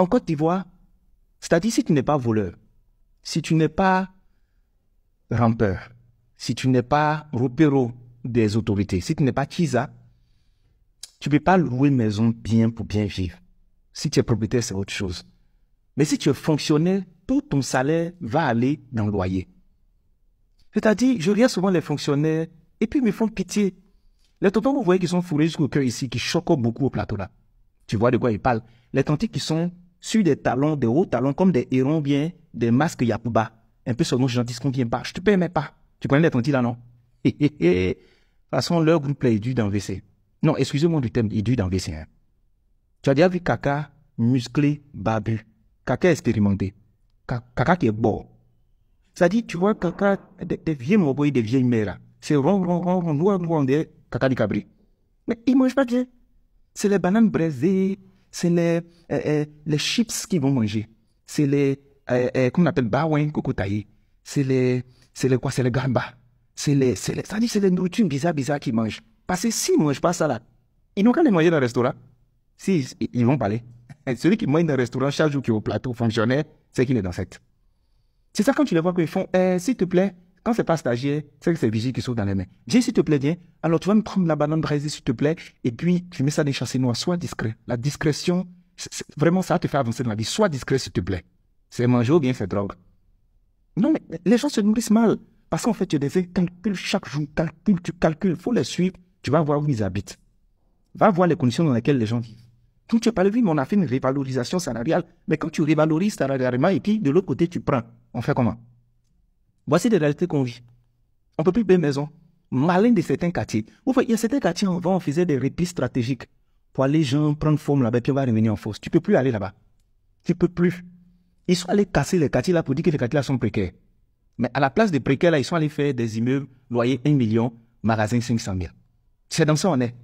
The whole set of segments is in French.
En Côte d'Ivoire, c'est-à-dire si tu n'es pas voleur, si tu n'es pas rampeur, si tu n'es pas repéro des autorités, si tu n'es pas Kisa, tu ne peux pas louer une maison bien pour bien vivre. Si tu es propriétaire, c'est autre chose. Mais si tu es fonctionnaire, tout ton salaire va aller dans le loyer. C'est-à-dire, je regarde souvent les fonctionnaires et puis ils me font pitié. Les tontons, vous voyez, qui sont fourrés jusqu'au cœur ici, qui choquent beaucoup au plateau là. Tu vois de quoi ils parlent. Les tontons qui sont sur des talons, des hauts talons, comme des hérons bien, des masques Yakuba. Un peu sur nos gens disent qu'on vient pas. Je te permets pas. Tu connais les tontons là, non? De toute façon, leur groupe là est dû dans le WC. Non, excusez-moi du terme, il est dû dans le WC. Hein. Tu as déjà vu Kaka musclé, barbu. Kaka expérimenté. Kaka qui est beau. Ça dit, tu vois, Kaka, des vieux moboys, des vieilles mères là. C'est rond, noir, des Kaka du cabri. Mais ils mangent pas bien. C'est les bananes braisées, c'est les chips qu'ils vont manger. C'est les, comment on appelle, baouin, cocotaï. C'est les quoi, c'est les gambas. Ça dit, c'est les nourritures bizarres qu'ils mangent. Parce que s'ils ne mangent pas ça là, ils n'ont qu'à les manger dans le restaurant. Si, ils vont parler. Celui qui mange dans le restaurant chaque jour qui est au plateau fonctionnaire, c'est qu'il est dans cette. C'est ça quand tu les vois qu'ils font, s'il te plaît, quand c'est pas stagiaire, c'est que c'est vigile qui saute dans les mains. Viens s'il te plaît, viens. Alors tu vas me prendre la banane braisée s'il te plaît, et puis tu mets ça dans les chassés noirs. Sois discret. La discrétion, vraiment ça te fait avancer dans la vie. Sois discret s'il te plaît. C'est manger ou bien c'est drogue. Non mais les gens se nourrissent mal. Parce qu'en fait tu as des calculs chaque jour, tu calcules, il faut les suivre, tu vas voir où ils habitent. Va voir les conditions dans lesquelles les gens vivent. Donc tu n'as pas le vu, mais on a fait une révalorisation salariale. Mais quand tu revalorises salarialement et puis de l'autre côté tu prends, on fait comment? Voici des réalités qu'on vit. On ne peut plus payer maison. Malin de certains quartiers. Vous voyez, il y a certains quartiers, on faisait des répits stratégiques pour aller gens prendre forme là-bas, puis on va revenir en force. Tu ne peux plus aller là-bas. Tu ne peux plus. Ils sont allés casser les quartiers là pour dire que les quartiers là sont précaires. Mais à la place des précaires là, ils sont allés faire des immeubles, loyer 1 million, magasin 500 000. C'est dans ça on est.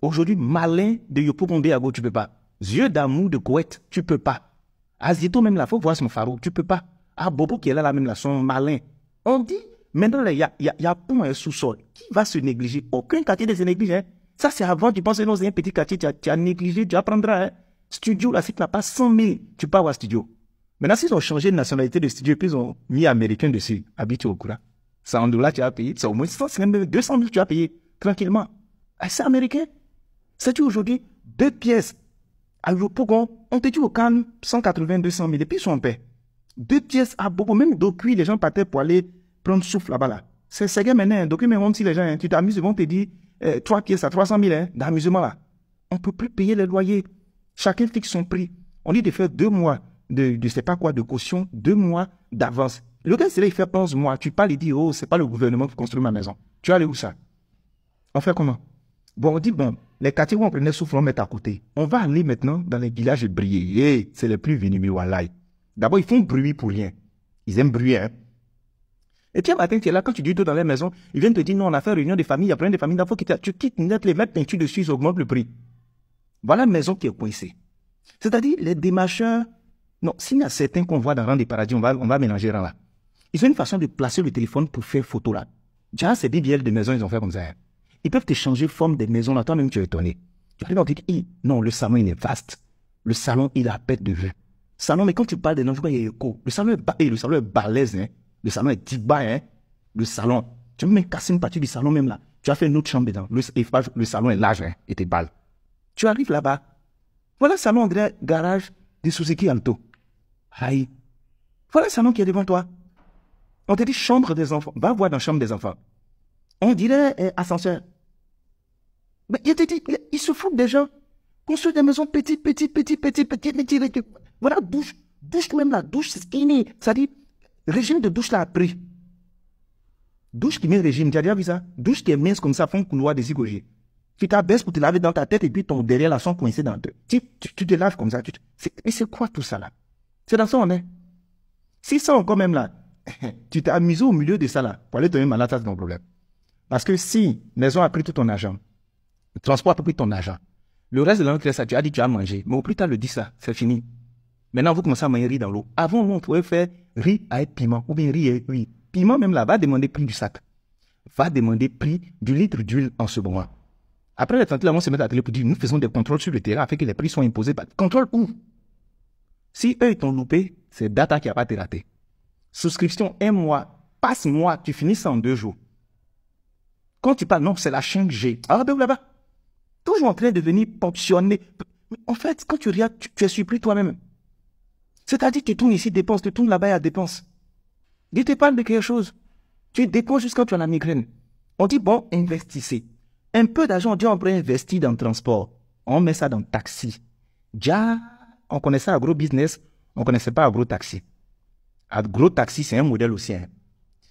Aujourd'hui, malin de Yopougonde Ago, tu ne peux pas. Yeux d'amour de Koweït, tu ne peux pas. Azito même là, il faut voir son pharo, tu ne peux pas. Ah, Bobo qui est là, même là, sont malins. On dit, maintenant, il y a pour un sous-sol. Qui va se négliger? Aucun quartier ne se néglige. Hein. Ça, c'est avant, tu penses, non, c'est un petit quartier, tu as négligé, tu apprendras. Hein. Studio, là, si tu n'as pas 100 000, tu peux avoir studio. Maintenant, s'ils ont changé de nationalité de studio, puis ils ont mis américain dessus, habitué au courant. Ça, en dollars, tu as payé. C'est au moins 200 000, tu as payé, tranquillement. Ah, c'est américain. C'est-tu aujourd'hui, 2 pièces. À Yopougon, on te dit au calme, 180, 200 000, et puis ils sont en paix. 2 pièces à beaucoup, même d'occuper, les gens partaient pour aller prendre souffle là-bas là. C'est gars maintenant, d'occuper même si les gens, hein, tu t'amuses, ils vont te dire 3 pièces à 300 000 hein, d'amusement là. On ne peut plus payer les loyers. Chacun fixe son prix. On dit de faire 2 mois de sais pas quoi, de caution, 2 mois d'avance. Le gars, c'est là, il fait 11 mois. Tu parles, il dit, oh, c'est pas le gouvernement qui construit ma maison. Tu vas aller où ça? On fait comment? Bon, on dit, bon, les quartiers où on prenait souffle, on met à côté. On va aller maintenant dans les villages brillés. Hey, c'est les plus venimeux, wallahi. D'abord, ils font bruit pour rien. Ils aiment bruit, hein. Et puis, un matin, tu es là, quand tu dis tout dans les maisons, ils viennent te dire, non, on a fait réunion de famille, il y a plein de familles d'enfants qui tu quittes net, les mettre peinture dessus, ils augmentent le prix. Voilà une maison qui est coincée. C'est-à-dire, les démarcheurs, non, s'il y a certains qu'on voit dans le rang des paradis, on va mélanger rang là. Ils ont une façon de placer le téléphone pour faire photo là. Déjà, ces BBL de maisons, ils ont fait comme ça. Hein. Ils peuvent te changer forme des maisons là, toi-même tu es étonné. Tu arrives à dire, non, le salon, il est vaste. Le salon, il a pète de vue. Salon, mais quand tu parles des noms, il y a écho. Le salon est balèze, hein. Le salon est diba, hein. Le salon. Tu veux même casser une partie du salon même là. Tu as fait une autre chambre dedans. Le salon est large, hein, et t'es balle. Tu arrives là-bas. Voilà le salon, on dirait garage de Suzuki Alto. Aïe. Voilà le salon qui est devant toi. On te dit chambre des enfants. Va voir dans la chambre des enfants. On dirait ascenseur. Mais il se fout des gens. Construire des maisons petites. Voilà, douche même la douche, c'est skinny. Ça dit, régime de douche là a pris. Douche qui met régime, tu as déjà vu ça? Douche qui est mince comme ça, font couloir des zigogés. Tu t'abaisses pour te laver dans ta tête et puis ton derrière là sont coincés dans deux. Tu te laves comme ça. Mais c'est quoi tout ça là? C'est dans ça on est. Si ça encore même là, tu t'es amusé au milieu de ça là, pour aller te mettre malade, ça c'est ton problème. Parce que si maison a pris tout ton argent, le transport a pris ton argent, le reste de l'année, ça, tu as dit tu as mangé. Mais au plus tard, le dit ça, c'est fini. Maintenant, vous commencez à manger riz dans l'eau. Avant, on pouvait faire riz avec piment, ou bien riz avec huile. Piment, même là, va demander prix du sac. Va demander prix du litre d'huile en ce moment. Après, les tantes là vont se mettre à la télé pour dire, nous faisons des contrôles sur le terrain afin que les prix soient imposés. Contrôle où? Si eux, ils t'ont loupé, c'est data qui n'a pas été raté. Souscription, 1 mois, passe-moi, tu finis ça en 2 jours. Quand tu parles, non, c'est la 5G. Ah, ben là-bas. Toujours en train de venir ponctionner. En fait, quand tu regardes, tu es surpris toi-même. C'est-à-dire que tu tournes ici, dépenses, tu tournes là-bas et à dépenses. Dis, tu parles de quelque chose. Tu dépenses jusqu'à quand tu as la migraine. On dit, bon, investissez. Un peu d'argent, on dit, on pourrait investir dans le transport. On met ça dans le taxi. Déjà, on connaissait agro business, on ne connaissait pas agro taxi. Agro taxi, c'est un modèle aussi. Hein.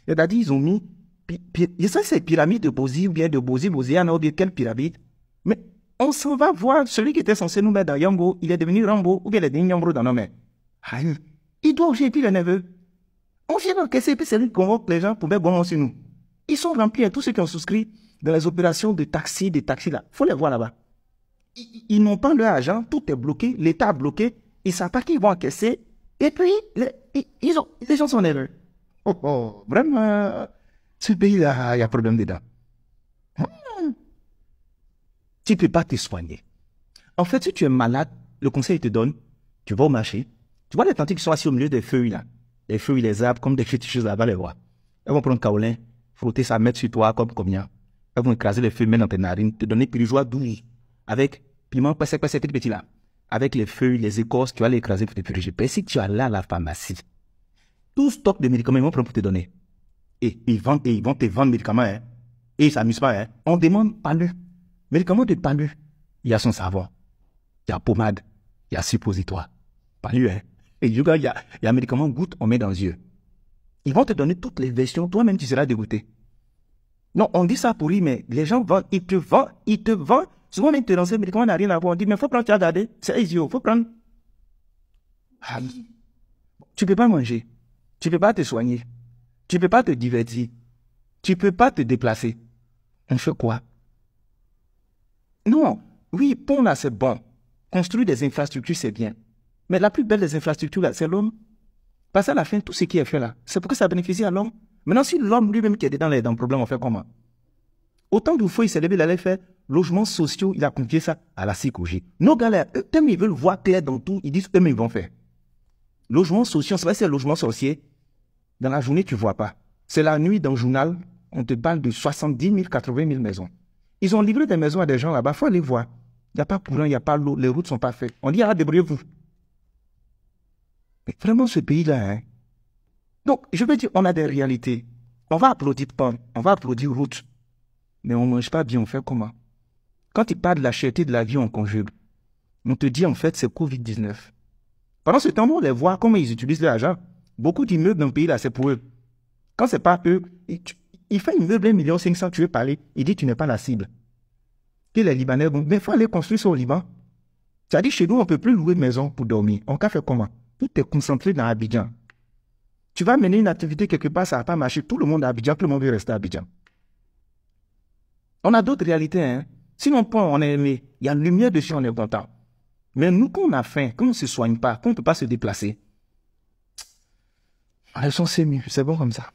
C'est-à-dire, ils ont mis, je sais c'est pyramide de Bozi ou bien de Bozi, on a quelle pyramide. Mais on s'en va voir celui qui était censé nous mettre dans Yambo, il est devenu Rambo, ou bien il est devenu Yambo dans nos mains. Il doit aussi, et puis le neveu. On vient d'encaisser, et puis c'est lui qui convoque les gens pour mettre bon sur nous. Ils sont remplis, et tous ceux qui ont souscrit dans les opérations de taxi, là. Faut les voir là-bas. Ils n'ont pas leur argent, tout est bloqué, l'État a bloqué, ils ne savent pas qu'ils vont encaisser, et puis les gens sont nerveux. Vraiment, ce pays-là, il y a problème dedans. Tu ne peux pas te soigner. En fait, si tu es malade, le conseil te donne, tu vas au marché, tu vois les tantes qui sont assis au milieu des feuilles là, les feuilles, les arbres, comme des petites choses là-bas, les voir. Elles vont prendre un kaolin, frotter ça, mettre sur toi comme combien. Elles vont écraser les feuilles, mettre dans tes narines, te donner pirigeois 12, avec piment, c'est petit là. Avec les feuilles, les écorces, tu vas les écraser pour te puriger. Mais si tu es là à la pharmacie, tout stock de médicaments, ils vont prendre pour te donner. Et ils vont te vendre médicaments, hein. Et ils ne s'amusent pas, hein. On demande pas le. Médicament de palu, il y a son savon, il y a pommade, il y a suppositoire. Palu, hein. Et du coup, il y a un médicament goutte, on met dans les yeux. Ils vont te donner toutes les versions, toi-même tu seras dégoûté. Non, on dit ça pour lui, mais les gens vendent, ils te vendent. Souvent, même te lancer le médicament n'a rien à voir. On dit, mais il faut prendre, tu as regardé, c'est idiot, il faut prendre. Ah, tu ne peux pas manger, tu ne peux pas te soigner, tu ne peux pas te divertir, tu ne peux pas te déplacer. On fait quoi? Non, oui, pont là, c'est bon. Construire des infrastructures, c'est bien. Mais la plus belle des infrastructures, là, c'est l'homme. Parce qu'à la fin, tout ce qui est fait là, c'est pour que ça bénéficie à l'homme. Maintenant, si l'homme lui-même qui est dans le problème, on fait comment? Autant d'une fois, il s'est levé, il allait faire logements sociaux, il a confié ça à la CICOG. Nos gars là, eux, ils veulent voir clair dans tout, ils disent eux-mêmes ils vont faire. Logements sociaux, c'est pas si c'est logement sorcier. Dans la journée, tu ne vois pas. C'est la nuit dans le journal, on te parle de 70 000, 80 000 maisons. Ils ont livré des maisons à des gens là-bas, il faut aller voir. Il n'y a pas courant, il n'y a pas l'eau, les routes ne sont pas faites. On dit, ah, débrouillez-vous. Mais vraiment, ce pays-là, hein. Donc, je veux dire, on a des réalités. On va applaudir pommes, on va applaudir routes. Mais on ne mange pas bien, on fait comment? Quand il parle de la cherté de la vie, on conjugue. On te dit, en fait, c'est Covid-19. Pendant ce temps, on les voit comment ils utilisent l'argent. Beaucoup d'immeubles dans le pays, là, c'est pour eux. Quand ce n'est pas eux, il fait un immeuble 1,5 million, tu veux parler, il dit, tu n'es pas la cible. Et les Libanais, bon, mais il faut aller construire ça au Liban. C'est-à-dire, chez nous, on ne peut plus louer une maison pour dormir. On peut faire comment? Tout est concentré dans Abidjan. Tu vas mener une activité quelque part, ça ne va pas marcher. Tout le monde à Abidjan, tout le monde veut rester à Abidjan. On a d'autres réalités, hein. Sinon, on est aimé. Il y a une lumière dessus, on est content. Mais nous, quand on a faim, quand on ne se soigne pas, quand on ne peut pas se déplacer, elles sont mieux. C'est bon comme ça.